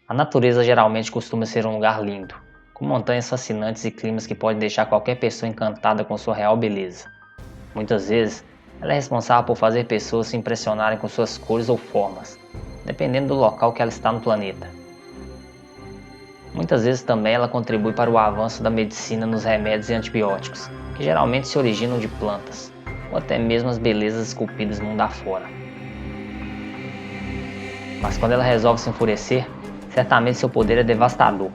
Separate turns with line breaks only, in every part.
A natureza geralmente costuma ser um lugar lindo, com montanhas fascinantes e climas que podem deixar qualquer pessoa encantada com sua real beleza. Muitas vezes, ela é responsável por fazer pessoas se impressionarem com suas cores ou formas, dependendo do local que ela está no planeta. Muitas vezes também ela contribui para o avanço da medicina nos remédios e antibióticos, que geralmente se originam de plantas, ou até mesmo as belezas esculpidas mundo afora. Mas quando ela resolve se enfurecer, certamente seu poder é devastador,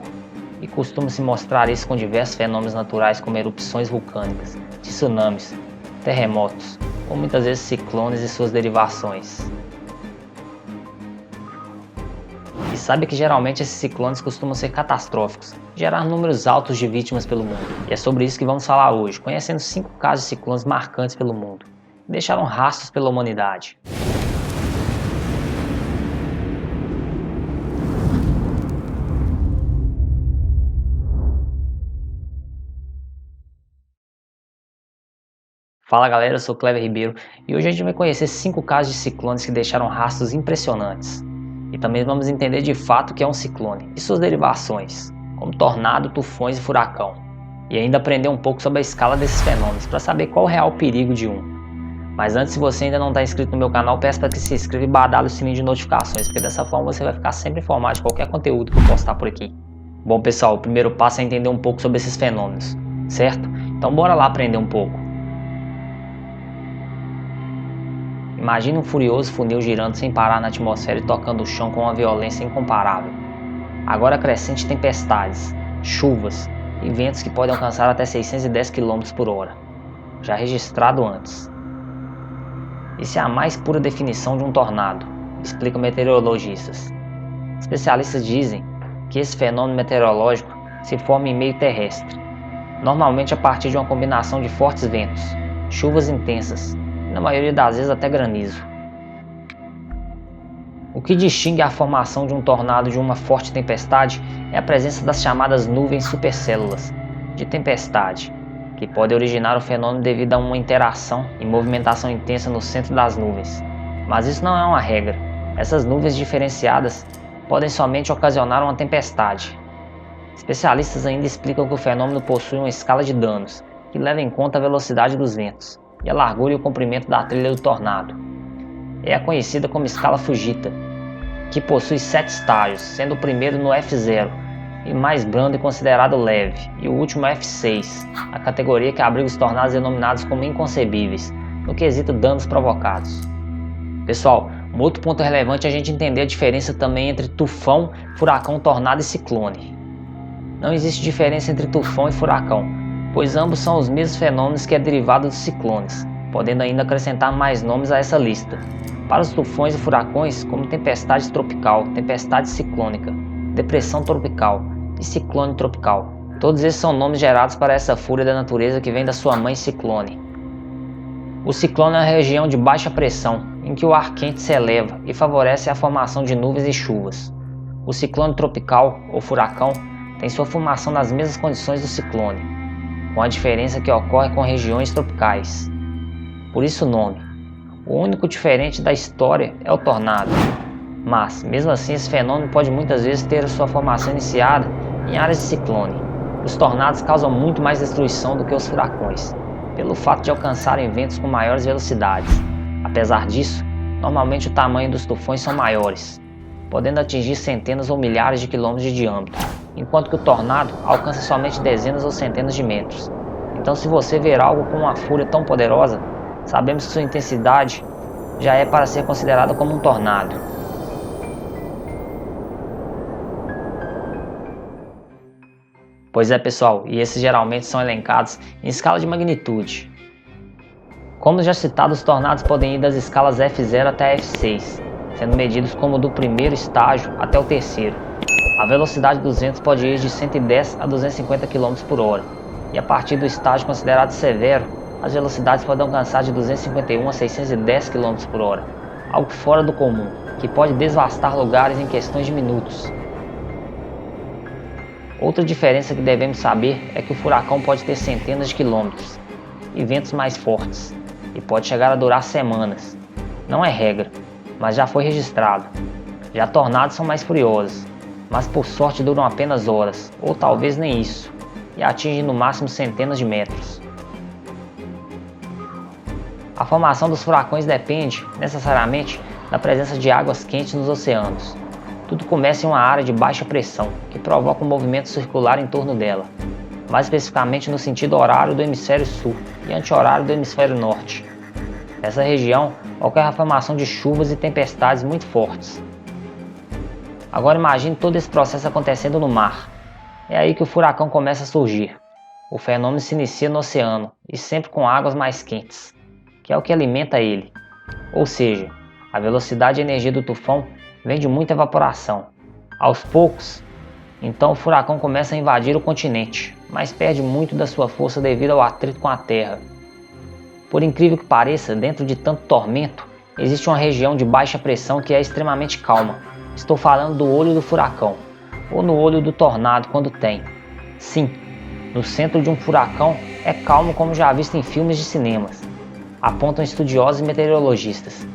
e costuma se mostrar isso com diversos fenômenos naturais como erupções vulcânicas, tsunamis, terremotos, ou muitas vezes ciclones e suas derivações. E sabe que geralmente esses ciclones costumam ser catastróficos, gerar números altos de vítimas pelo mundo. E é sobre isso que vamos falar hoje, conhecendo 5 casos de ciclones marcantes pelo mundo, que deixaram rastros pela humanidade. Fala galera, eu sou Clever Ribeiro e hoje a gente vai conhecer 5 casos de ciclones que deixaram rastros impressionantes. E também vamos entender de fato o que é um ciclone e suas derivações, como tornado, tufões e furacão. E ainda aprender um pouco sobre a escala desses fenômenos para saber qual é o real perigo de um. Mas antes, se você ainda não está inscrito no meu canal, peço para que se inscreva e badale o sininho de notificações, porque dessa forma você vai ficar sempre informado de qualquer conteúdo que eu postar por aqui. Bom pessoal, o primeiro passo é entender um pouco sobre esses fenômenos, certo? Então bora lá aprender um pouco. Imagine um furioso funil girando sem parar na atmosfera e tocando o chão com uma violência incomparável. Agora crescentes tempestades, chuvas e ventos que podem alcançar até 610 km por hora, já registrado antes. Isso é a mais pura definição de um tornado, explicam meteorologistas. Especialistas dizem que esse fenômeno meteorológico se forma em meio terrestre, normalmente a partir de uma combinação de fortes ventos, chuvas intensas, na maioria das vezes até granizo. O que distingue a formação de um tornado de uma forte tempestade é a presença das chamadas nuvens supercélulas de tempestade, que podem originar o fenômeno devido a uma interação e movimentação intensa no centro das nuvens. Mas isso não é uma regra. Essas nuvens diferenciadas podem somente ocasionar uma tempestade. Especialistas ainda explicam que o fenômeno possui uma escala de danos, que leva em conta a velocidade dos ventos e a largura e o comprimento da trilha do tornado. É a conhecida como escala Fujita, que possui 7 estágios, sendo o primeiro no F0 e mais brando e considerado leve, e o último F6, a categoria que abriga os tornados denominados como inconcebíveis, no quesito danos provocados. Pessoal, um outro ponto relevante é a gente entender a diferença também entre tufão, furacão, tornado e ciclone. Não existe diferença entre tufão e furacão, pois ambos são os mesmos fenômenos que é derivado dos ciclones, podendo ainda acrescentar mais nomes a essa lista. Para os tufões e furacões, como tempestade tropical, tempestade ciclônica, depressão tropical e ciclone tropical. Todos esses são nomes gerados para essa fúria da natureza que vem da sua mãe ciclone. O ciclone é uma região de baixa pressão, em que o ar quente se eleva e favorece a formação de nuvens e chuvas. O ciclone tropical, ou furacão, tem sua formação nas mesmas condições do ciclone, com a diferença que ocorre com regiões tropicais. Por isso o nome. O único diferente da história é o tornado. Mas, mesmo assim, esse fenômeno pode muitas vezes ter sua formação iniciada em áreas de ciclone. Os tornados causam muito mais destruição do que os furacões, pelo fato de alcançarem ventos com maiores velocidades. Apesar disso, normalmente o tamanho dos tufões são maiores, podendo atingir centenas ou milhares de quilômetros de diâmetro, enquanto que o tornado alcança somente dezenas ou centenas de metros. Então, se você ver algo com uma fúria tão poderosa, sabemos que sua intensidade já é para ser considerada como um tornado. Pois é pessoal, e esses geralmente são elencados em escala de magnitude. Como já citado, os tornados podem ir das escalas F0 até F6, sendo medidos como do primeiro estágio até o terceiro. A velocidade dos ventos pode ir de 110 a 250 km por hora, e a partir do estágio considerado severo, as velocidades podem alcançar de 251 a 610 km por hora, algo fora do comum, que pode devastar lugares em questões de minutos. Outra diferença que devemos saber é que o furacão pode ter centenas de quilômetros e ventos mais fortes, e pode chegar a durar semanas. Não é regra, mas já foi registrado. Já tornados são mais furiosos, mas por sorte duram apenas horas, ou talvez nem isso, e atingem no máximo centenas de metros. A formação dos furacões depende, necessariamente, da presença de águas quentes nos oceanos. Tudo começa em uma área de baixa pressão, que provoca um movimento circular em torno dela, mais especificamente no sentido horário do hemisfério sul e anti-horário do hemisfério norte. Nessa região, ocorre a formação de chuvas e tempestades muito fortes. Agora imagine todo esse processo acontecendo no mar. É aí que o furacão começa a surgir. O fenômeno se inicia no oceano, e sempre com águas mais quentes, que é o que alimenta ele. Ou seja, a velocidade e energia do tufão vem de muita evaporação. Aos poucos, então o furacão começa a invadir o continente, mas perde muito da sua força devido ao atrito com a terra. Por incrível que pareça, dentro de tanto tormento, existe uma região de baixa pressão que é extremamente calma. Estou falando do olho do furacão, ou no olho do tornado quando tem. Sim, no centro de um furacão é calmo como já visto em filmes de cinemas, apontam estudiosos e meteorologistas.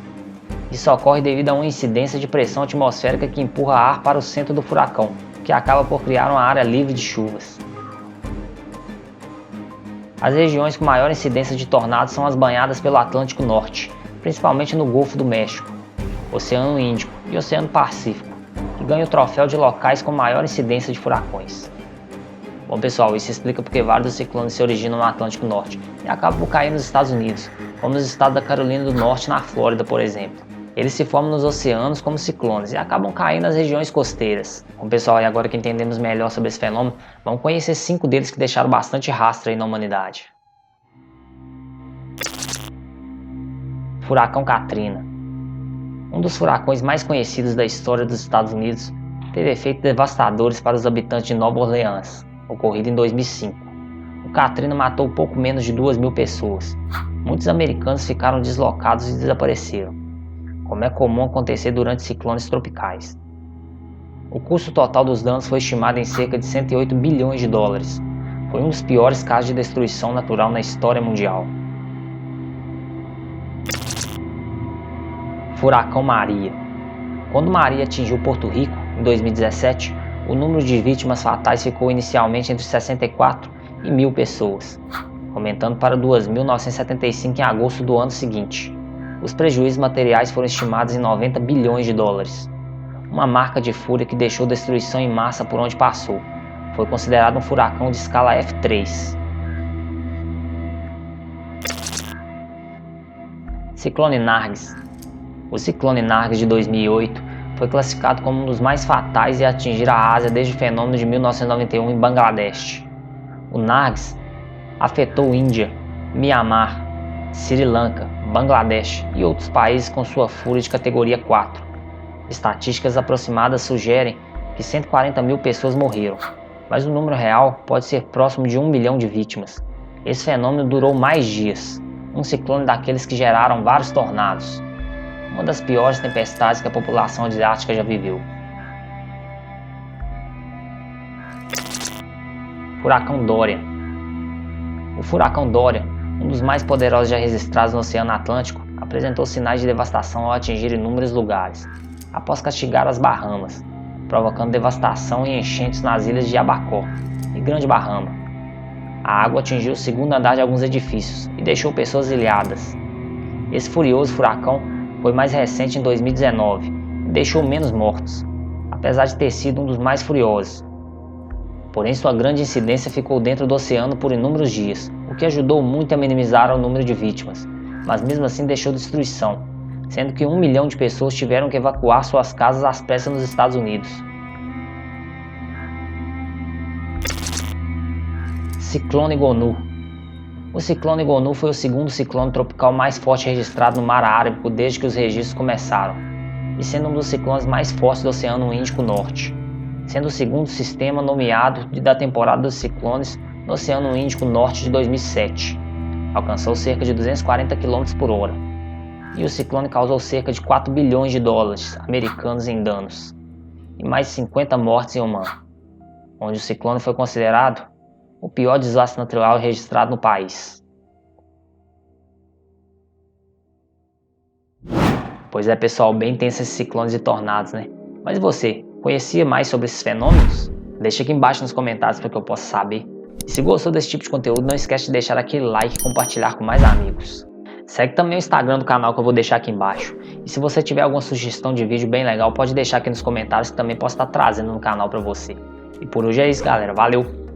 Isso ocorre devido a uma incidência de pressão atmosférica que empurra ar para o centro do furacão, que acaba por criar uma área livre de chuvas. As regiões com maior incidência de tornados são as banhadas pelo Atlântico Norte, principalmente no Golfo do México, Oceano Índico e Oceano Pacífico, que ganham o troféu de locais com maior incidência de furacões. Bom pessoal, isso explica porque vários dos ciclones se originam no Atlântico Norte e acabam por cair nos Estados Unidos, como nos estados da Carolina do Norte e na Flórida, por exemplo. Eles se formam nos oceanos como ciclones e acabam caindo nas regiões costeiras. Bom pessoal, e agora que entendemos melhor sobre esse fenômeno, vamos conhecer 5 deles que deixaram bastante rastro aí na humanidade. Furacão Katrina. Um dos furacões mais conhecidos da história dos Estados Unidos, teve efeitos devastadores para os habitantes de Nova Orleans, ocorrido em 2005. O Katrina matou pouco menos de 2.000 pessoas. Muitos americanos ficaram deslocados e desapareceram, como é comum acontecer durante ciclones tropicais. O custo total dos danos foi estimado em cerca de 108 bilhões de dólares. Foi um dos piores casos de destruição natural na história mundial. Furacão Maria. Quando Maria atingiu Porto Rico, em 2017, o número de vítimas fatais ficou inicialmente entre 64 e 1.000 pessoas, aumentando para 2.975 em agosto do ano seguinte. Os prejuízos materiais foram estimados em 90 bilhões de dólares. Uma marca de fúria que deixou destruição em massa por onde passou. Foi considerado um furacão de escala F3. Ciclone Nargis. O ciclone Nargis de 2008 foi classificado como um dos mais fatais e atingir a Ásia desde o fenômeno de 1991 em Bangladesh. O Nargis afetou Índia, Mianmar, Sri Lanka, Bangladesh e outros países com sua fúria de categoria 4. Estatísticas aproximadas sugerem que 140.000 pessoas morreram, mas o número real pode ser próximo de 1 milhão de vítimas. Esse fenômeno durou mais dias, um ciclone daqueles que geraram vários tornados. Uma das piores tempestades que a população asiática já viveu. Furacão Dorian. O furacão Dorian, um dos mais poderosos já registrados no Oceano Atlântico, apresentou sinais de devastação ao atingir inúmeros lugares, após castigar as Bahamas, provocando devastação e enchentes nas ilhas de Abaco e Grande Bahama. A água atingiu o segundo andar de alguns edifícios e deixou pessoas ilhadas. Esse furioso furacão foi mais recente em 2019 e deixou menos mortos, apesar de ter sido um dos mais furiosos. Porém, sua grande incidência ficou dentro do oceano por inúmeros dias, o que ajudou muito a minimizar o número de vítimas, mas mesmo assim deixou destruição, sendo que 1 milhão de pessoas tiveram que evacuar suas casas às pressas nos Estados Unidos. Ciclone Gonu. O ciclone Gonu foi o segundo ciclone tropical mais forte registrado no Mar Ártico desde que os registros começaram, e sendo um dos ciclones mais fortes do Oceano Índico Norte, sendo o segundo sistema nomeado da temporada dos ciclones no Oceano Índico Norte de 2007. Alcançou cerca de 240 km por hora, e o ciclone causou cerca de 4 bilhões de dólares americanos em danos, e mais de 50 mortes em Oman, onde o ciclone foi considerado o pior desastre natural registrado no país. Pois é pessoal, bem tenso esses ciclones e tornados, né? Mas e você? Conhecia mais sobre esses fenômenos? Deixa aqui embaixo nos comentários para que eu possa saber. E se gostou desse tipo de conteúdo, não esquece de deixar aquele like e compartilhar com mais amigos. Segue também o Instagram do canal que eu vou deixar aqui embaixo. E se você tiver alguma sugestão de vídeo bem legal, pode deixar aqui nos comentários que também posso estar trazendo no canal para você. E por hoje é isso, galera. Valeu!